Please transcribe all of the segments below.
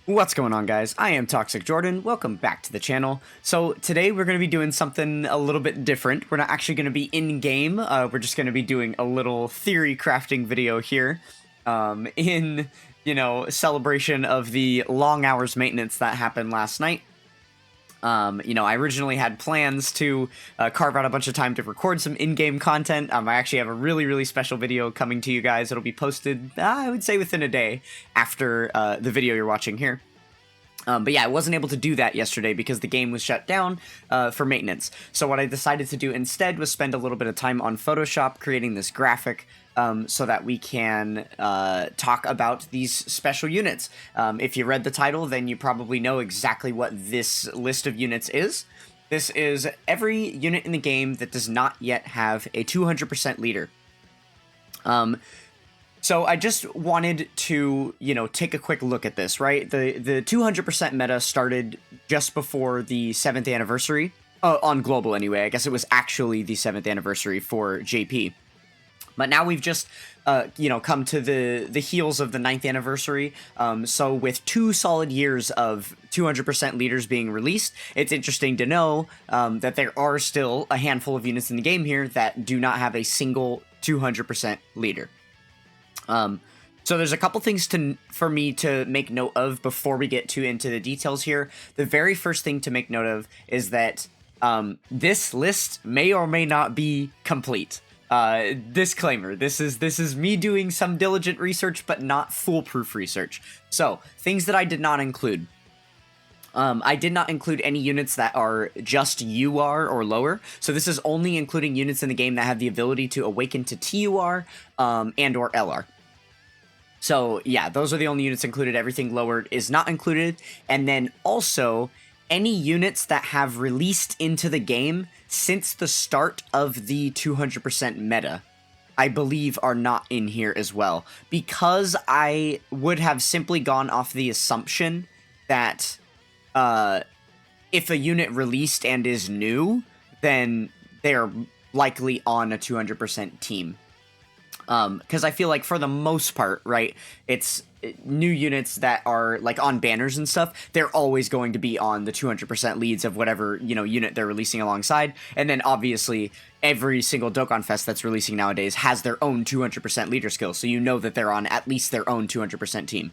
What's going on, guys? I am Toxic Jordan. Welcome back to the channel. So today we're going to be doing something a little bit different. We're not actually going to be in-game. We're just going to be doing a little theory crafting video here in, celebration of the long hours maintenance that happened last night. I originally had plans to carve out a bunch of time to record some in-game content. I actually have a really, really special video coming to you guys. It'll be posted, I would say, within a day after the video you're watching here. But yeah, I wasn't able to do that yesterday because the game was shut down for maintenance. So what I decided to do instead was spend a little bit of time on Photoshop creating this graphic so that we can talk about these special units. If you read the title, then you probably know exactly what this list of units is. This is every unit in the game that does not yet have a 200% leader. So I just wanted to, take a quick look at this, right? The 200% meta started just before the 7th anniversary, on global anyway. I guess it was actually the 7th anniversary for JP. But now we've just, come to the heels of the 9th anniversary. So with 2 solid years of 200% leaders being released, it's interesting to know that there are still a handful of units in the game here that do not have a single 200% leader. So there's a couple things for me to make note of before we get into the details here. The very first thing to make note of is that this list may or may not be complete. Disclaimer, this is me doing some diligent research, but not foolproof research. So, things that I did not include. I did not include any units that are just UR or lower, so this is only including units in the game that have the ability to awaken to TUR and or LR. So yeah, those are the only units included. Everything lower is not included. And then also, any units that have released into the game since the start of the 200% meta, I believe are not in here as well. Because I would have simply gone off the assumption that if a unit released and is new, then they're likely on a 200% team. Because I feel like for the most part, right, it's new units that are like on banners and stuff, they're always going to be on the 200% leads of whatever, unit they're releasing alongside. And then obviously every single Dokkan Fest that's releasing nowadays has their own 200% leader skill. So you know that they're on at least their own 200% team.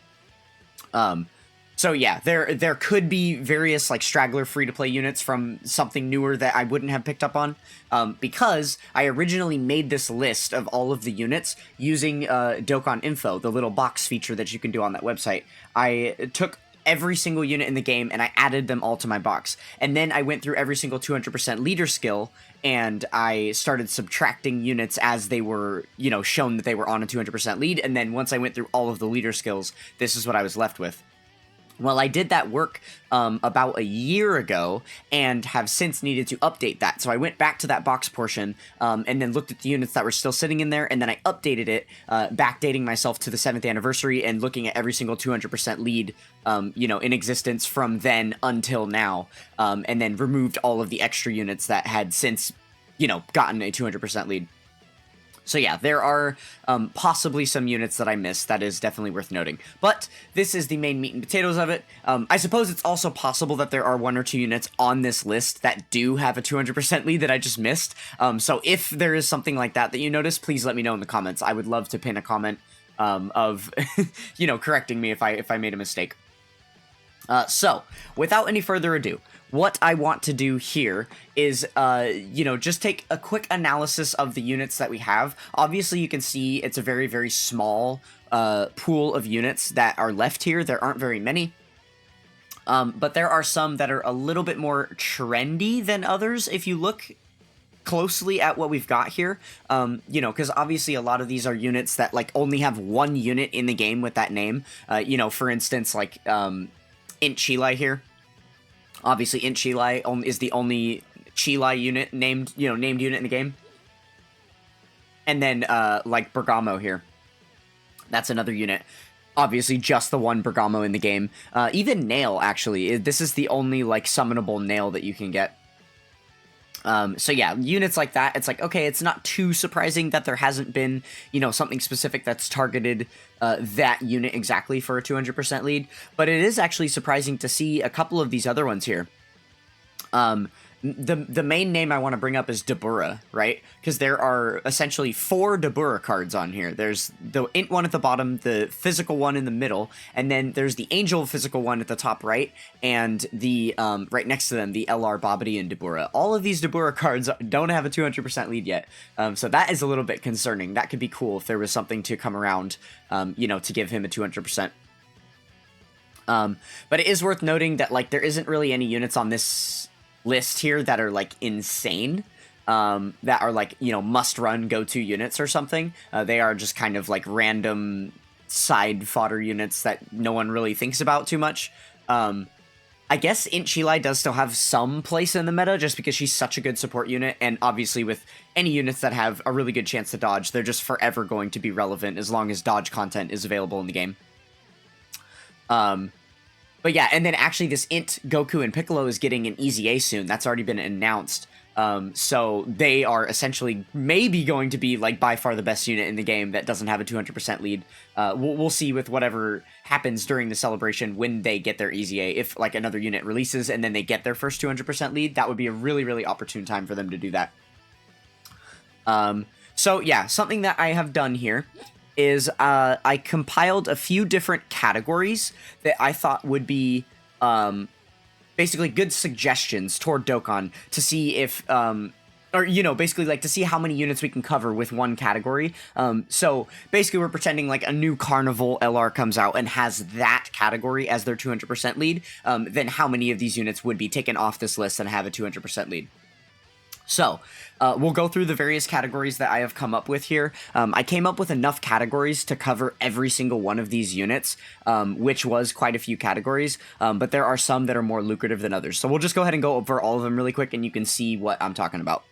So yeah, there could be various like straggler free-to-play units from something newer that I wouldn't have picked up on, because I originally made this list of all of the units using Dokkan Info, the little box feature that you can do on that website. I took every single unit in the game and I added them all to my box. And then I went through every single 200% leader skill and I started subtracting units as they were, shown that they were on a 200% lead. And then once I went through all of the leader skills, this is what I was left with. Well, I did that work about a year ago and have since needed to update that. So I went back to that box portion and then looked at the units that were still sitting in there, and then I updated it, backdating myself to the 7th anniversary and looking at every single 200% lead, in existence from then until now, and then removed all of the extra units that had since, gotten a 200% lead. So yeah, there are possibly some units that I missed. That is definitely worth noting. But this is the main meat and potatoes of it. I suppose it's also possible that there are 1 or 2 units on this list that do have a 200% lead that I just missed. So if there is something like that you notice, please let me know in the comments. I would love to pin a comment of, correcting me if I made a mistake. So, without any further ado, what I want to do here is, just take a quick analysis of the units that we have. Obviously, you can see it's a very, very small pool of units that are left here. There aren't very many. But there are some that are a little bit more trendy than others if you look closely at what we've got here, because obviously a lot of these are units that, like, only have 1 unit in the game with that name. For instance, like, Int Chilai here. Obviously, Int Chilai is the only Chilai unit named unit in the game. And then, like, Bergamo here. That's another unit. Obviously, just the one Bergamo in the game. Even Nail, actually. This is the only, like, summonable Nail that you can get. So yeah, units like that, it's like, okay, it's not too surprising that there hasn't been, something specific that's targeted that unit exactly for a 200% lead, but it is actually surprising to see a couple of these other ones here. The main name I want to bring up is Dabura, right? Because there are essentially 4 Dabura cards on here. There's the int one at the bottom, the physical one in the middle, and then there's the angel physical one at the top right, and the right next to them, the LR Babidi and Dabura. All of these Dabura cards don't have a 200% lead yet, so that is a little bit concerning. That could be cool if there was something to come around, to give him a 200%. But it is worth noting that, like, there isn't really any units on this list here that are like insane, that are like, must run go-to units or something. They are just kind of like random side fodder units that no one really thinks about too much. I guess Int Chilai does still have some place in the meta just because she's such a good support unit, and obviously with any units that have a really good chance to dodge, they're just forever going to be relevant as long as dodge content is available in the game. But yeah, and then actually this Int, Goku, and Piccolo is getting an EZA soon. That's already been announced. So they are essentially maybe going to be, like, by far the best unit in the game that doesn't have a 200% lead. We'll see with whatever happens during the celebration when they get their EZA. If, like, another unit releases and then they get their first 200% lead, that would be a really, really opportune time for them to do that. So yeah, something that I have done here is I compiled a few different categories that I thought would be basically good suggestions toward Dokkan to see if, basically like to see how many units we can cover with one category. So basically we're pretending like a new Carnival LR comes out and has that category as their 200% lead, then how many of these units would be taken off this list and have a 200% lead. So, we'll go through the various categories that I have come up with here. I came up with enough categories to cover every single one of these units, which was quite a few categories, but there are some that are more lucrative than others. So we'll just go ahead and go over all of them really quick, and you can see what I'm talking about.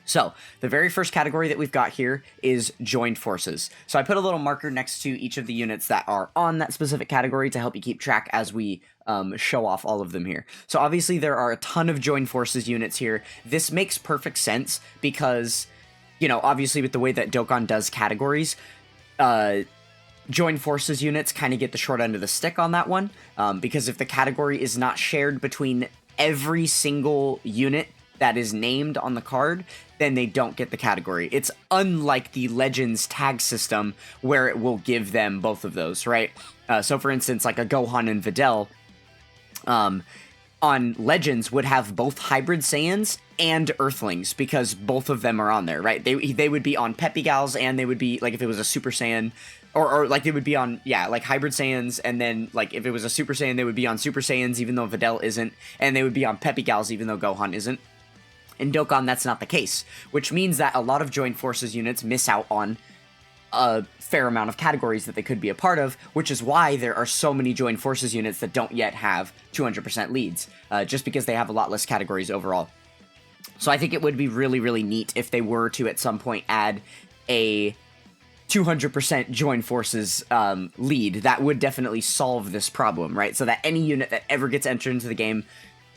So, the very first category that we've got here is Joined Forces. So I put a little marker next to each of the units that are on that specific category to help you keep track as we show off all of them here. So obviously there are a ton of Joined Forces units here. This makes perfect sense because, obviously with the way that Dokkan does categories, Joined Forces units kind of get the short end of the stick on that one, because if the category is not shared between every single unit that is named on the card, then they don't get the category. It's unlike the Legends tag system where it will give them both of those, right? So for instance, like a Gohan and Videl on Legends would have both Hybrid Saiyans and Earthlings because both of them are on there, right? They would be on Peppy Gals, and they would be, like, if it was a Super Saiyan, or like they would be on, yeah, like Hybrid Saiyans, and then, like, if it was a Super Saiyan, they would be on Super Saiyans even though Videl isn't, and they would be on Peppy Gals even though Gohan isn't. In Dokkan, that's not the case, which means that a lot of Joined Forces units miss out on a fair amount of categories that they could be a part of, which is why there are so many Joined Forces units that don't yet have 200% leads, just because they have a lot less categories overall. So I think it would be really, really neat if they were to at some point add a 200% Joined Forces lead. That would definitely solve this problem, right? So that any unit that ever gets entered into the game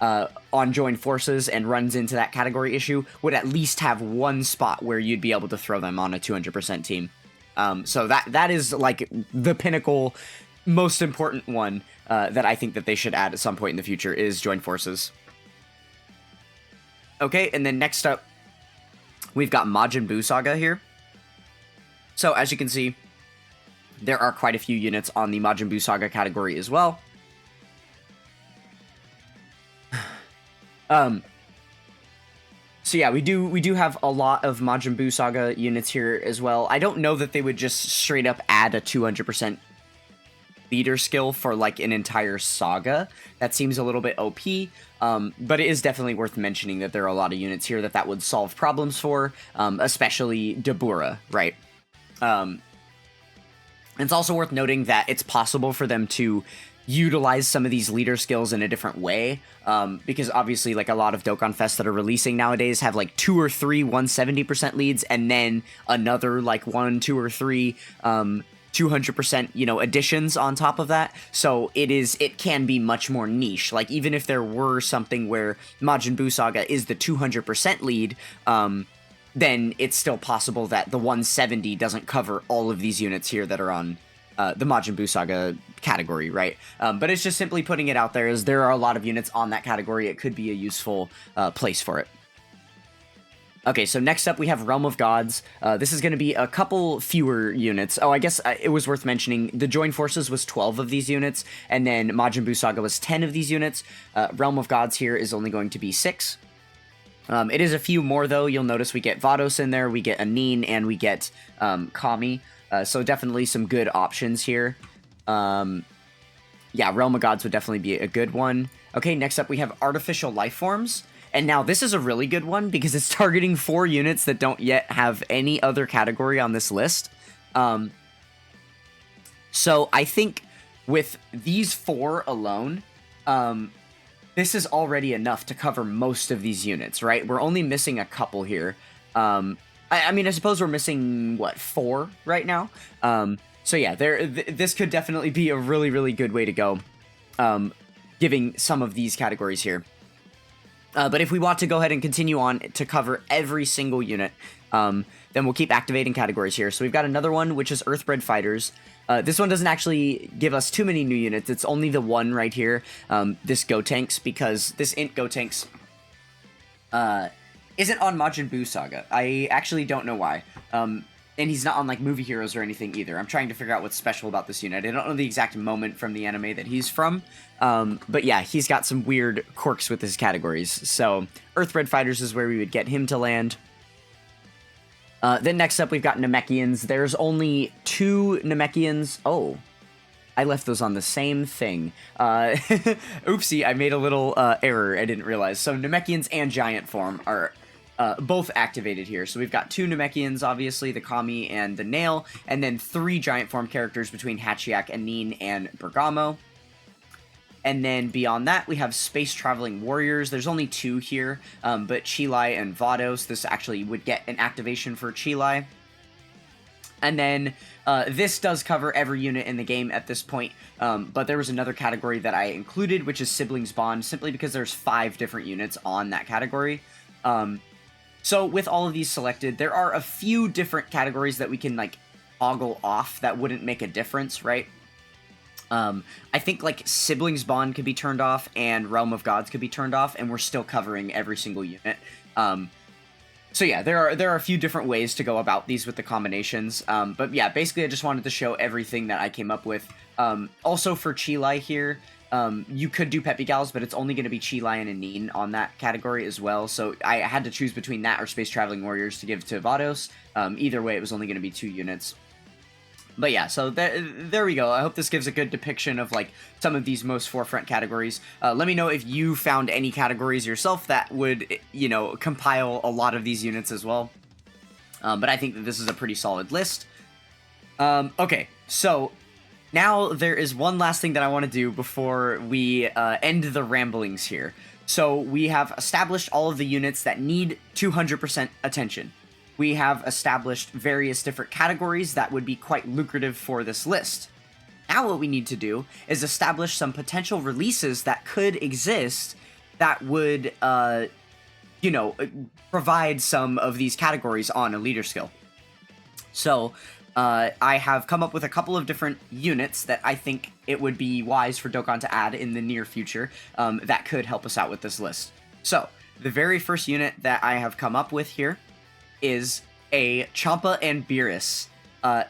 on Joined Forces and runs into that category issue would at least have one spot where you'd be able to throw them on a 200% team. So that is like the pinnacle, most important one that I think that they should add at some point in the future is Joined Forces. Okay, and then next up, we've got Majin Buu Saga here. So as you can see, there are quite a few units on the Majin Buu Saga category as well. So yeah, we do have a lot of Majin Buu Saga units here as well. I don't know that they would just straight up add a 200% leader skill for like an entire saga. That seems a little bit OP, but it is definitely worth mentioning that there are a lot of units here that would solve problems for, especially Dabura, right? It's also worth noting that it's possible for them to utilize some of these leader skills in a different way, because obviously like a lot of Dokkan Fest that are releasing nowadays have like 2 or 3 170% leads, and then another like 1, 2, or 3 200%, you know, additions on top of that. So it can be much more niche. Like, even if there were something where Majin Buu Saga is the 200% lead, then it's still possible that the 170 doesn't cover all of these units here that are on the Majin Buu Saga category, right? But it's just simply putting it out there, as there are a lot of units on that category. It could be a useful place for it. Okay, so next up we have Realm of Gods. This is going to be a couple fewer units. Oh, I guess it was worth mentioning, the Joined Forces was 12 of these units, and then Majin Buu Saga was 10 of these units. Realm of Gods here is only going to be 6. It is a few more, though. You'll notice we get Vados in there, we get Anin, and we get Kami. So definitely some good options here. Yeah, Realm of Gods would definitely be a good one. Okay, next up we have Artificial Life Forms. And now this is a really good one because it's targeting 4 units that don't yet have any other category on this list. So I think with these 4 alone, this is already enough to cover most of these units, right? We're only missing a couple here. I mean, I suppose we're missing, what, 4 right now? So yeah, this could definitely be a really, really good way to go, giving some of these categories here. But if we want to go ahead and continue on to cover every single unit, then we'll keep activating categories here. So we've got another one, which is Earthbred Fighters. This one doesn't actually give us too many new units. It's only the one right here, this Gotenks, because this Int Gotenks isn't on Majin Buu Saga. I actually don't know why. And he's not on, like, Movie Heroes or anything either. I'm trying to figure out what's special about this unit. I don't know the exact moment from the anime that he's from. But yeah, he's got some weird quirks with his categories. So Earthbred Fighters is where we would get him to land. Then next up, we've got Namekians. There's only 2 Namekians. Oh, I left those on the same thing. Oopsie, I made a little error I didn't realize. So Namekians and Giant Form are both activated here. So we've got 2 Namekians, obviously, the Kami and the Nail, and then 3 Giant Form characters between Hachiyak, Anin, and Bergamo. And then beyond that, we have Space Traveling Warriors. There's only 2 here, but Chilai and Vados. This actually would get an activation for Chilai. And then this does cover every unit in the game at this point, but there was another category that I included, which is Siblings Bond, simply because there's 5 different units on that category. So with all of these selected, there are a few different categories that we can, like, toggle off that wouldn't make a difference, right? I think, like, Siblings Bond could be turned off and Realm of Gods could be turned off, and we're still covering every single unit. So yeah, there are a few different ways to go about these with the combinations. But yeah, basically I just wanted to show everything that I came up with. Also for Chilai here, you could do Peppy Gals, but it's only going to be Chilai and Anin on that category as well. So I had to choose between that or Space Traveling Warriors to give to Vados. Either way, it was only going to be 2 units. But yeah, so there we go. I hope this gives a good depiction of, like, some of these most forefront categories. Let me know if you found any categories yourself that would, you know, compile a lot of these units as well. But I think that this is a pretty solid list. Okay, so now there is one last thing that I want to do before we end the ramblings here. So we have established all of the units that need 200% attention. We have established various different categories that would be quite lucrative for this list. Now what we need to do is establish some potential releases that could exist that would, you know, provide some of these categories on a leader skill. So, I have come up with a couple of different units that I think it would be wise for Dokkan to add in the near future that could help us out with this list. So, the very first unit that I have come up with here is a Champa and Beerus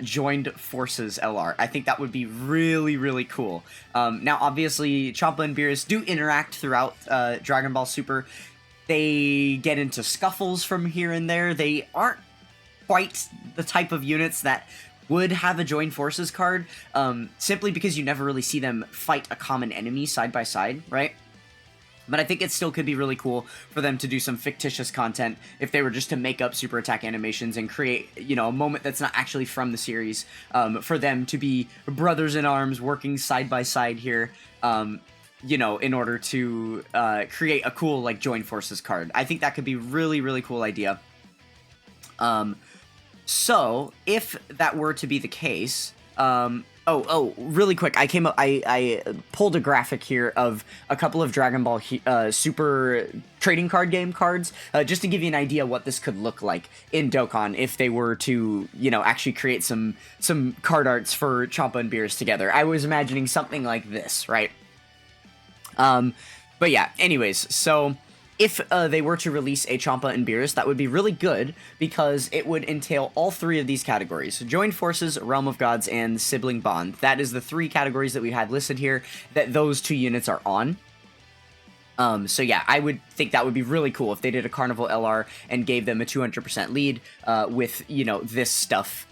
joined forces LR. I think that would be really, really cool. Now, obviously, Champa and Beerus do interact throughout Dragon Ball Super. They get into scuffles from here and there. They aren't quite the type of units that would have a joined forces card, simply because you never really see them fight a common enemy side by side, right? But I think it still could be really cool for them to do some fictitious content if they were just to make up super attack animations and create, you know, a moment that's not actually from the series, for them to be brothers in arms working side by side here, you know, in order to create a cool, like, joined forces card. I think that could be really, really cool idea. So if that were to be the case, Really quick, I pulled a graphic here of a couple of Dragon Ball Super trading card game cards, just to give you an idea what this could look like in Dokkan if they were to, actually create some card arts for Champa and Beerus together. I was imagining something like this, right? But yeah, anyways, so if they were to release a Champa and Beerus, that would be really good, because it would entail all three of these categories: Joined Forces, Realm of Gods, and Sibling Bond. That is the three categories that we had listed here that those two units are on. So yeah, I would think that would be really cool if they did a Carnival LR and gave them a 200% lead with, this stuff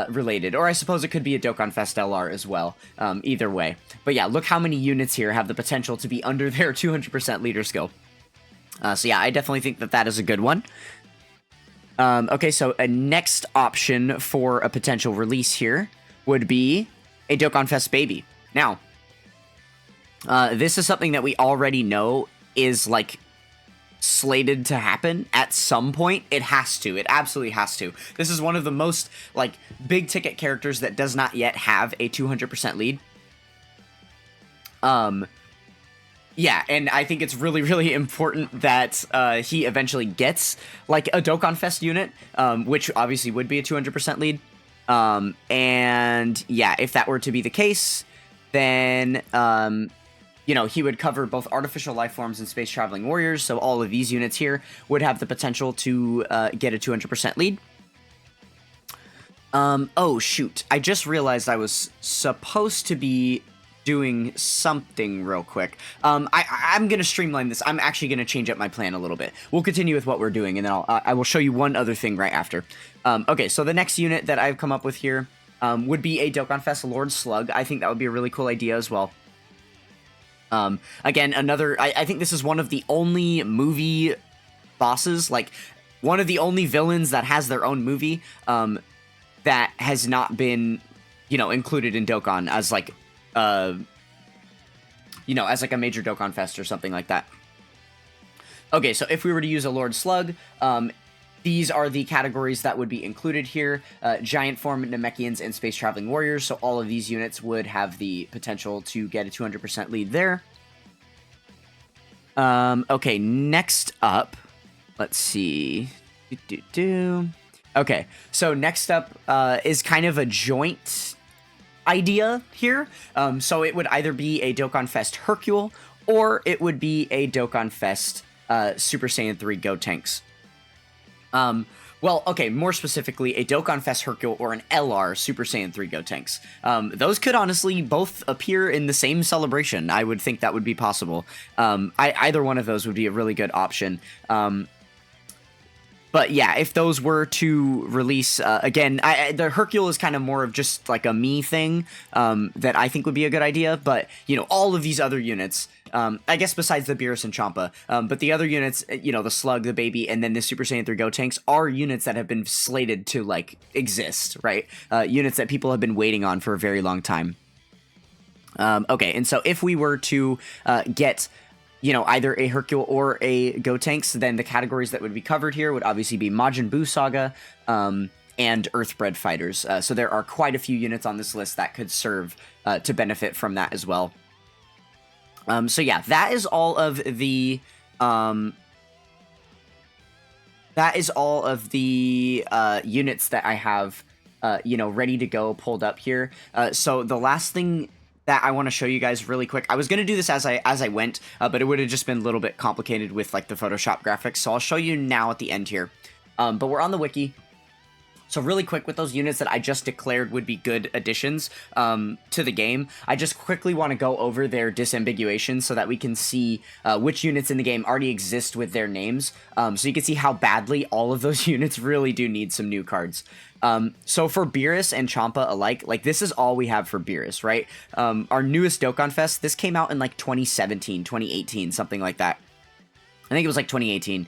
related. Or I suppose it could be a Dokkan Fest LR as well, either way. But yeah, look how many units here have the potential to be under their 200% leader skill. So yeah, I definitely think that that is a good one. Okay, so a next option for a potential release here would be a Dokkan Fest Baby. Now, this is something that we already know is, like, slated to happen at some point. It has to. It absolutely has to. This is one of the most, like, big-ticket characters that does not yet have a 200% lead. Yeah, and I think it's really, really important that he eventually gets, like, a Dokkan Fest unit, which obviously would be a 200% lead. And, yeah, if that were to be the case, then, he would cover both Artificial Life Forms and Space Traveling Warriors, so all of these units here would have the potential to get a 200% lead. Oh, shoot. I just realized I was supposed to be doing something real quick. I'm gonna streamline this. I'm actually gonna change up my plan a little bit. We'll continue with what we're doing, and then I will show you one other thing right after. Okay, so the next unit that I've come up with here would be a Dokkan Fest Lord Slug. I think that would be a really cool idea as well. Again, I think this is one of the only movie bosses, like, one of the only villains that has their own movie, that has not been, included in Dokkan as, like, as like a major Dokkan Fest or something like that. Okay, so if we were to use a Lord Slug, these are the categories that would be included here: Giant Form, Namekians, and Space Traveling Warriors. So all of these units would have the potential to get a 200% lead there. Okay, next up, let's see. Okay, so next up is kind of a joint idea here. So it would either be a Dokkan Fest Hercule, or it would be a Dokkan Fest Super Saiyan 3 Gotenks. Well, okay, more specifically, a Dokkan Fest Hercule or an LR Super Saiyan 3 Gotenks. Those could honestly both appear in the same celebration. I would think that would be possible. Either one of those would be a really good option. But yeah, if those were to release, again, the Hercule is kind of more of just like a me thing that I think would be a good idea. But, all of these other units, I guess besides the Beerus and Champa, but the other units, the Slug, the Baby, and then the Super Saiyan 3 Gotenks are units that have been slated to, like, exist, right? Units that people have been waiting on for a very long time. Okay, and so if we were to get either a Hercule or a Gotenks, then the categories that would be covered here would obviously be Majin Buu Saga, and Earthbred Fighters. So there are quite a few units on this list that could serve to benefit from that as well. So yeah, that is all of the units that I have, ready to go, pulled up here. So the last thing that I want to show you guys really quick. I was going to do this as I went, but it would have just been a little bit complicated with, like, the Photoshop graphics, so I'll show you now at the end here. But we're on the wiki. So really quick, with those units that I just declared would be good additions to the game, I just quickly want to go over their disambiguation so that we can see which units in the game already exist with their names. So you can see how badly all of those units really do need some new cards. So for Beerus and Champa alike, like, this is all we have for Beerus, right? Our newest Dokkan Fest, this came out in, like, 2017, 2018, something like that. I think it was like 2018.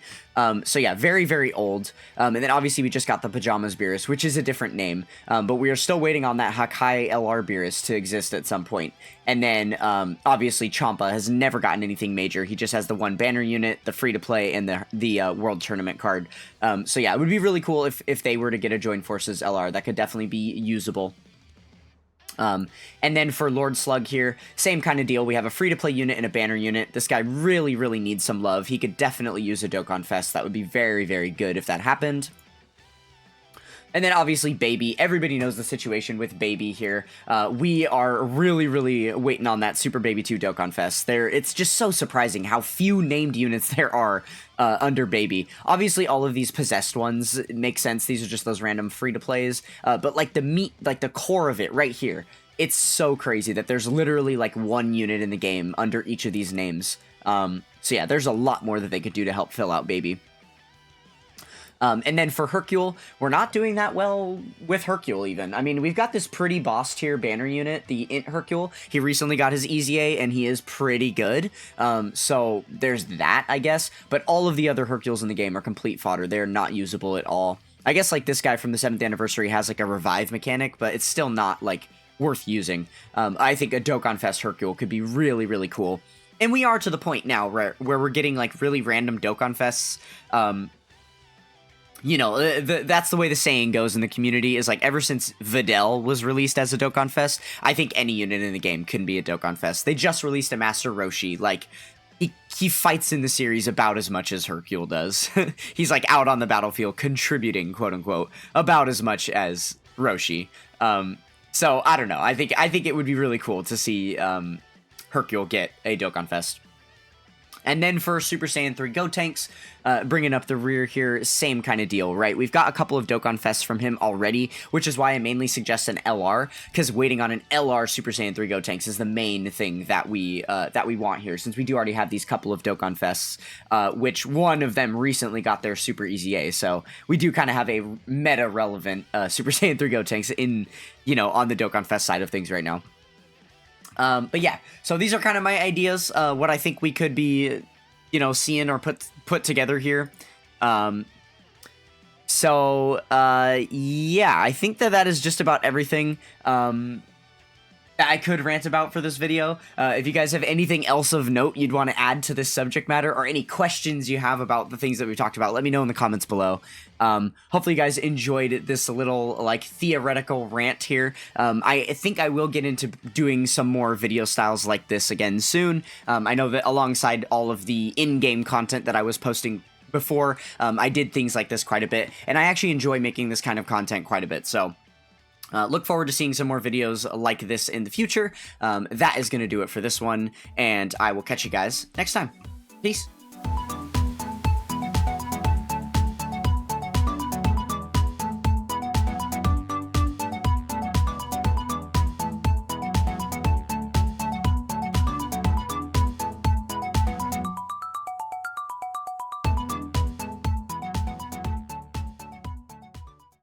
So yeah, very, very old. And then obviously we just got the Pajamas Beerus, which is a different name. But we are still waiting on that Hakai LR Beerus to exist at some point. And then obviously Champa has never gotten anything major. He just has the one banner unit, the free-to-play, and the World Tournament card. So yeah, it would be really cool if they were to get a Joined Forces LR. That could definitely be usable. And then for Lord Slug here, same kind of deal. We have a free-to-play unit and a banner unit. This guy really, really needs some love. He could definitely use a Dokkan Fest. That would be very, very good if that happened. And then obviously Baby. Everybody knows the situation with Baby here. We are really, really waiting on that Super Baby 2 Dokkan Fest. It's just so surprising how few named units there are under Baby. Obviously all of these possessed ones make sense. These are just those random free-to-plays. But like the meat, like the core of it right here, it's so crazy that there's literally like one unit in the game under each of these names. So yeah, there's a lot more that they could do to help fill out Baby. And then for Hercule, we're not doing that well with Hercule even. I mean, we've got this pretty boss tier banner unit, the Int Hercule. He recently got his EZA, and he is pretty good. So there's that, I guess. But all of the other Hercules in the game are complete fodder. They're not usable at all. I guess, like, this guy from the 7th anniversary has, like, a revive mechanic, but it's still not, like, worth using. I think a Dokkan Fest Hercule could be really, really cool. And we are to the point now where we're getting, like, really random Dokkan Fests. You know, that's the way the saying goes in the community, is like ever since Videl was released as a Dokkan Fest, I think any unit in the game can be a Dokkan Fest. They just released a Master Roshi. Like, he fights in the series about as much as Hercule does. He's like out on the battlefield contributing, quote unquote, about as much as Roshi. So I don't know. I think it would be really cool to see Hercule get a Dokkan Fest. And then for Super Saiyan 3 Gotenks, bringing up the rear here, same kind of deal, right? We've got a couple of Dokkan Fests from him already, which is why I mainly suggest an LR, because waiting on an LR Super Saiyan 3 Gotenks is the main thing that we want here, since we do already have these couple of Dokkan Fests, which one of them recently got their Super EZA, so we do kind of have a meta-relevant Super Saiyan 3 Gotenks in, you know, on the Dokkan Fest side of things right now. But yeah, so these are kind of my ideas, what I think we could be, you know, seeing or put together here. Yeah, I think that is just about everything, that I could rant about for this video. If you guys have anything else of note you'd want to add to this subject matter, or any questions you have about the things that we've talked about, let me know in the comments below. Hopefully you guys enjoyed this little, like, theoretical rant here. I think I will get into doing some more video styles like this again soon. I know that alongside all of the in-game content that I was posting before, I did things like this quite a bit, and I actually enjoy making this kind of content quite a bit, so look forward to seeing some more videos like this in the future. That is going to do it for this one, and I will catch you guys next time. Peace.